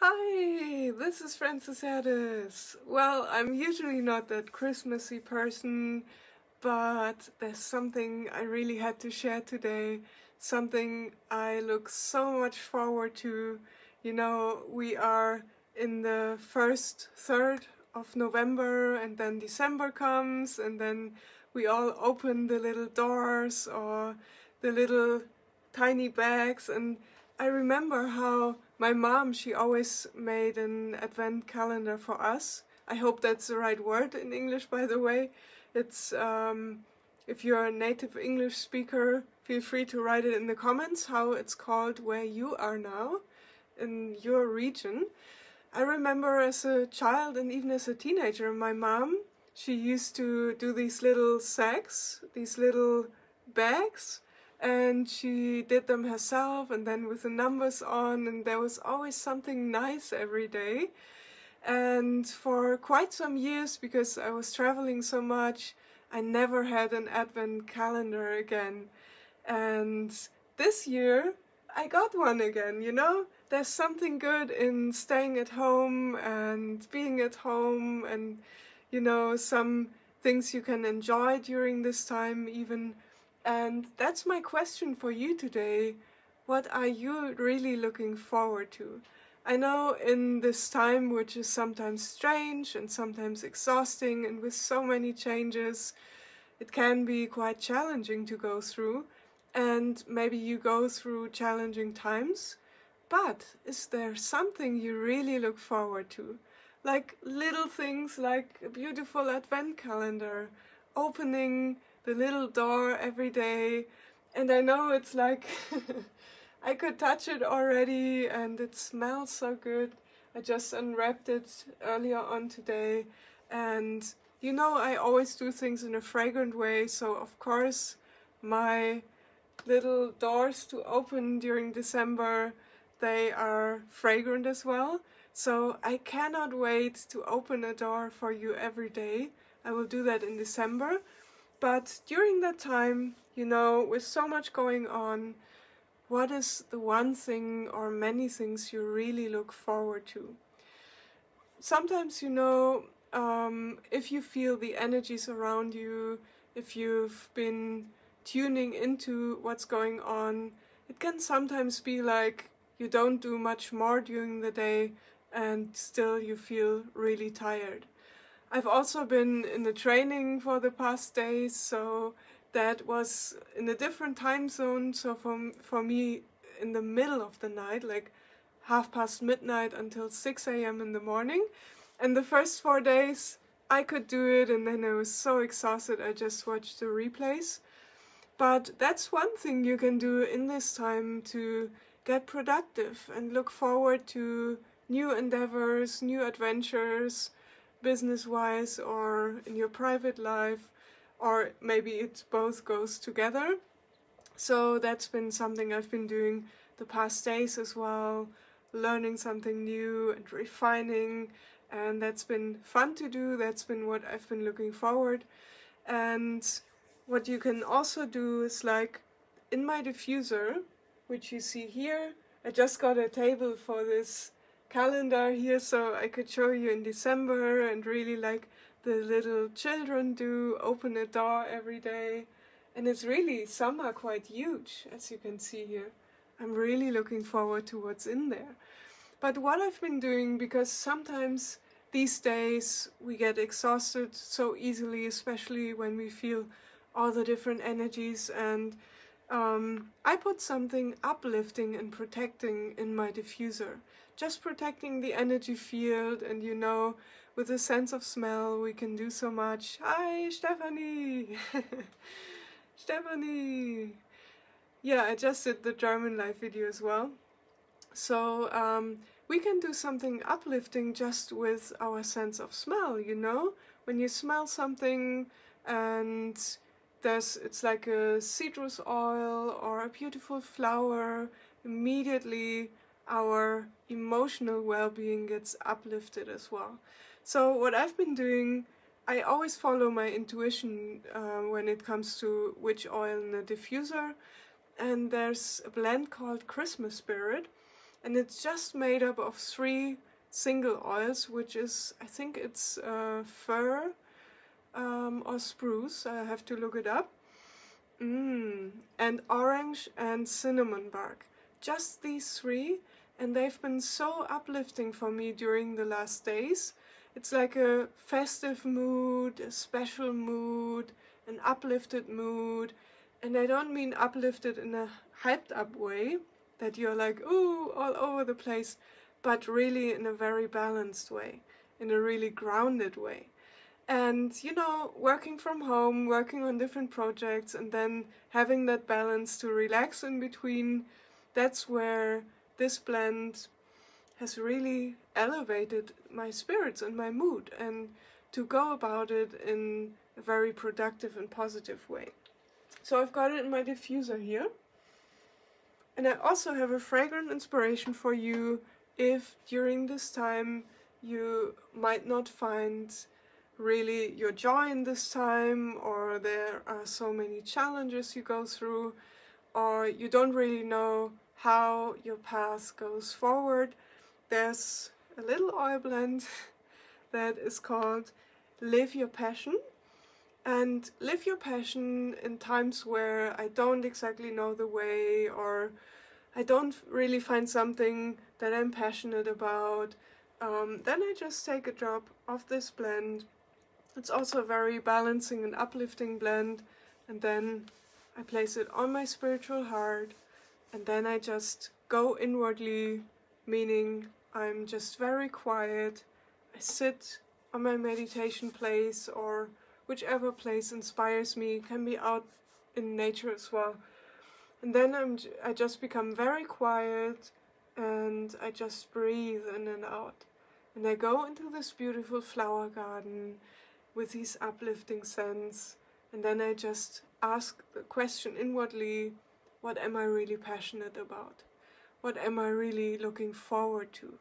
Hi, this is Frances Herdis. Well, I'm usually not that Christmassy person, but there's something I really had to share today. Something I look so much forward to. You know, we are in the first third of November and then December comes and then we all open the little doors or the little tiny bags, and I remember how my mom, she always made an advent calendar for us. I hope that's the right word in English, by the way. It's, if you're a native English speaker, feel free to write it in the comments how it's called where you are now, in your region. I remember as a child and even as a teenager, my mom, she used to do these little sacks, these little bags, and she did them herself and then with the numbers on, and there was always something nice every day. And for quite some years, because I was traveling so much, I never had an advent calendar again. And this year I got one again, you know? There's something good in staying at home and being at home, and you know, some things you can enjoy during this time even. And that's my question for you today. What are you really looking forward to? I know in this time, which is sometimes strange and sometimes exhausting, and with so many changes, it can be quite challenging to go through. And maybe you go through challenging times, but is there something you really look forward to? Like little things like a beautiful advent calendar, opening the little door every day. And I know it's like I could touch it already and it smells so good. I just unwrapped it earlier on today, and you know, I always do things in a fragrant way, so of course my little doors to open during December, they are fragrant as well. So I cannot wait to open a door for you every day. I will do that in December. But during that time, you know, with so much going on, what is the one thing or many things you really look forward to? Sometimes, you know, if you feel the energies around you, if you've been tuning into what's going on, it can sometimes be like you don't do much more during the day and still you feel really tired. I've also been in the training for the past days, so that was in a different time zone. So for me, in the middle of the night, like midnight until 6 a.m. in the morning. And the first 4 days I could do it, and then I was so exhausted I just watched the replays. But that's one thing you can do in this time to get productive and look forward to new endeavors, new adventures, business-wise or in your private life, or maybe it both goes together. So that's been something I've been doing the past days as well, learning something new and refining, and that's been fun to do. That's been what I've been looking forward. And what you can also do is, like in my diffuser, which you see here, I just got a table for this calendar here so I could show you in December, and really like the little children do, open a door every day. And it's really, some are quite huge, as you can see here. I'm really looking forward to what's in there. But what I've been doing, because sometimes these days we get exhausted so easily, especially when we feel all the different energies, and I put something uplifting and protecting in my diffuser. Just protecting the energy field, and you know, with a sense of smell we can do so much. Hi, Stephanie! Stephanie! Yeah, I just did the German live video as well. So we can do something uplifting just with our sense of smell, you know? When you smell something and it's like a citrus oil or a beautiful flower, immediately our emotional well-being gets uplifted as well. So what I've been doing, I always follow my intuition when it comes to which oil in the diffuser, and there's a blend called Christmas Spirit, and it's just made up of 3 single oils, which is, I think it's fir or spruce, I have to look it up, and orange and cinnamon bark. Just these 3, and they've been so uplifting for me during the last days. It's like a festive mood, a special mood, an uplifted mood. And I don't mean uplifted in a hyped up way, that you're like, ooh, all over the place, but really in a very balanced way, in a really grounded way. And, you know, working from home, working on different projects, and then having that balance to relax in between, that's where this blend has really elevated my spirits and my mood, and to go about it in a very productive and positive way. So I've got it in my diffuser here. And I also have a fragrant inspiration for you if during this time you might not find really your joy in this time, or there are so many challenges you go through, or you don't really know how your path goes forward. There's a little oil blend that is called Live Your Passion. And live your passion in times where I don't exactly know the way, or I don't really find something that I'm passionate about. Then I just take a drop of this blend. It's also a very balancing and uplifting blend. And then I place it on my spiritual heart. And then I just go inwardly, meaning I'm just very quiet. I sit on my meditation place, or whichever place inspires me. It can be out in nature as well. And then I just become very quiet, and I just breathe in and out. And I go into this beautiful flower garden with these uplifting scents. And then I just ask the question inwardly, what am I really passionate about? What am I really looking forward to?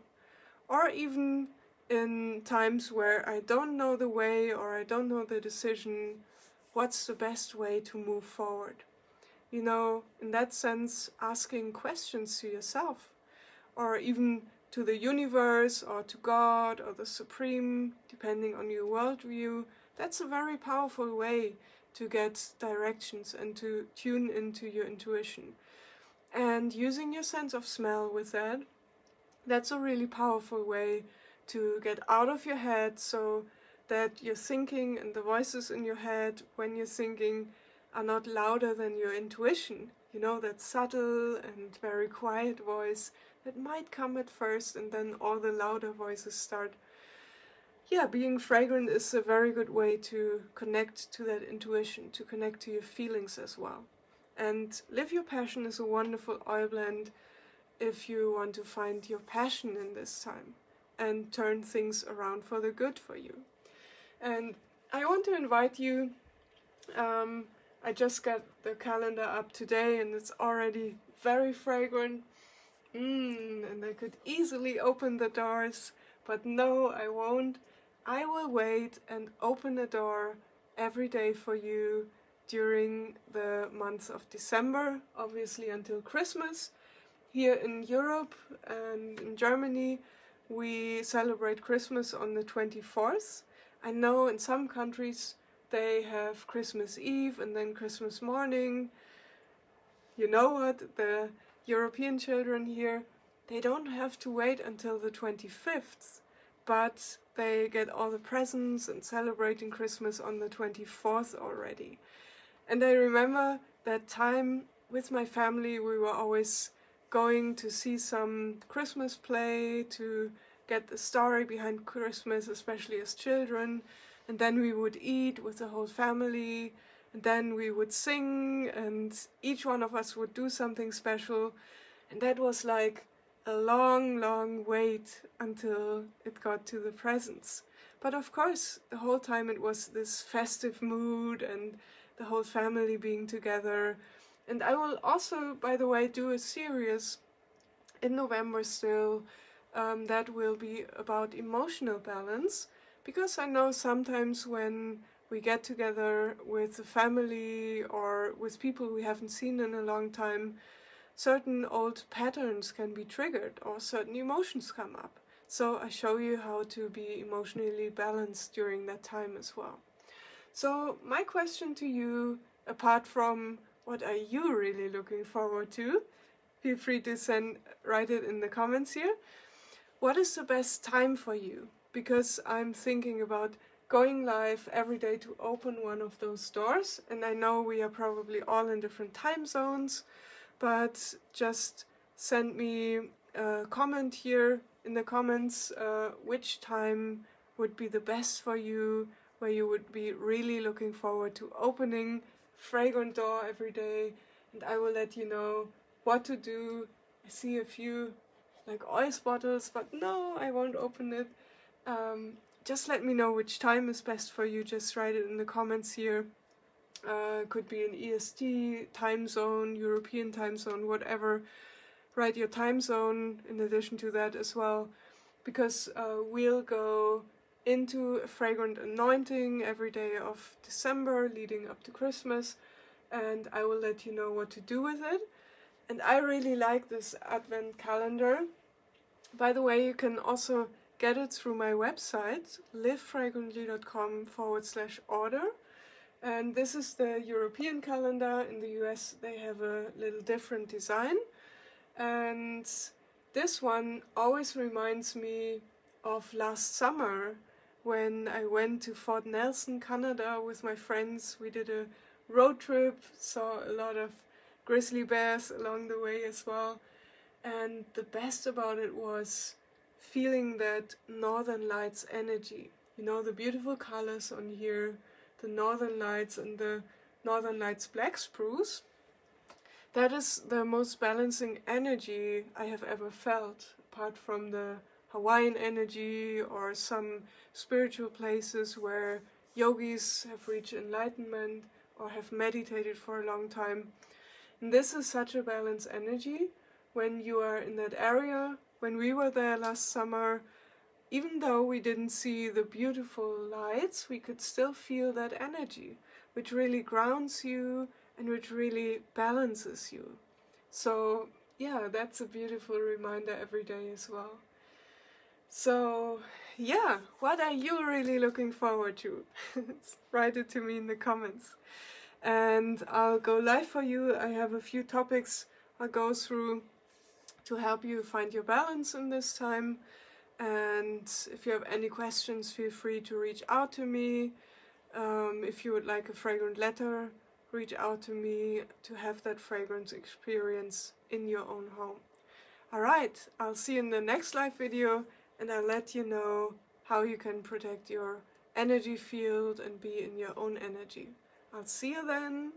Or even in times where I don't know the way, or I don't know the decision, what's the best way to move forward? You know, in that sense, asking questions to yourself, or even to the universe, or to God, or the Supreme, depending on your worldview, that's a very powerful way to get directions and to tune into your intuition. And using your sense of smell with that, that's a really powerful way to get out of your head, so that your thinking and the voices in your head when you're thinking are not louder than your intuition. You know, that subtle and very quiet voice that might come at first, and then all the louder voices start. Yeah, being fragrant is a very good way to connect to that intuition, to connect to your feelings as well. And Live Your Passion is a wonderful oil blend if you want to find your passion in this time and turn things around for the good for you. And I want to invite you, I just got the calendar up today, and it's already very fragrant, and I could easily open the doors, but no, I won't. I will wait and open a door every day for you during the month of December, obviously until Christmas. Here in Europe and in Germany, we celebrate Christmas on the 24th. I know in some countries they have Christmas Eve and then Christmas morning. You know what? The European children here, they don't have to wait until the 25th, but they get all the presents and celebrating Christmas on the 24th already. And I remember that time with my family, we were always going to see some Christmas play to get the story behind Christmas, especially as children. And then we would eat with the whole family, and then we would sing, and each one of us would do something special. And that was like a long, long wait until it got to the presents. But of course, the whole time it was this festive mood and the whole family being together. And I will also, by the way, do a series in November still that will be about emotional balance, because I know sometimes when we get together with the family or with people we haven't seen in a long time, certain old patterns can be triggered or certain emotions come up. So I show you how to be emotionally balanced during that time as well. So my question to you, apart from what are you really looking forward to, feel free to write it in the comments here. What is the best time for you? Because I'm thinking about going live every day to open one of those doors, and I know we are probably all in different time zones, but just send me a comment here in the comments which time would be the best for you, where you would be really looking forward to opening fragrant door every day, and I will let you know what to do. I see a few like oils bottles, but no, I won't open it. Just let me know which time is best for you. Just write it in the comments here. Could be an EST time zone, European time zone, whatever. Write your time zone in addition to that as well, because we'll go into a fragrant anointing every day of December leading up to Christmas, and I will let you know what to do with it. And I really like this advent calendar. By the way, you can also get it through my website, livefragrantly.com/order. And this is the European calendar. In the US they have a little different design. And this one always reminds me of last summer when I went to Fort Nelson, Canada with my friends. We did a road trip, saw a lot of grizzly bears along the way as well. And the best about it was feeling that Northern Lights energy. You know, the beautiful colors on here, the Northern Lights and the Northern Lights Black Spruce. That is the most balancing energy I have ever felt, apart from the Hawaiian energy or some spiritual places where yogis have reached enlightenment or have meditated for a long time. And this is such a balanced energy when you are in that area. When we were there last summer, even though we didn't see the beautiful lights, we could still feel that energy, which really grounds you and which really balances you. So yeah, that's a beautiful reminder every day as well. So yeah, what are you really looking forward to? Write it to me in the comments. And I'll go live for you. I have a few topics I'll go through to help you find your balance in this time. And if you have any questions, feel free to reach out to me. If you would like a fragrant letter, reach out to me to have that fragrance experience in your own home. Alright, I'll see you in the next live video, and I'll let you know how you can protect your energy field and be in your own energy. I'll see you then.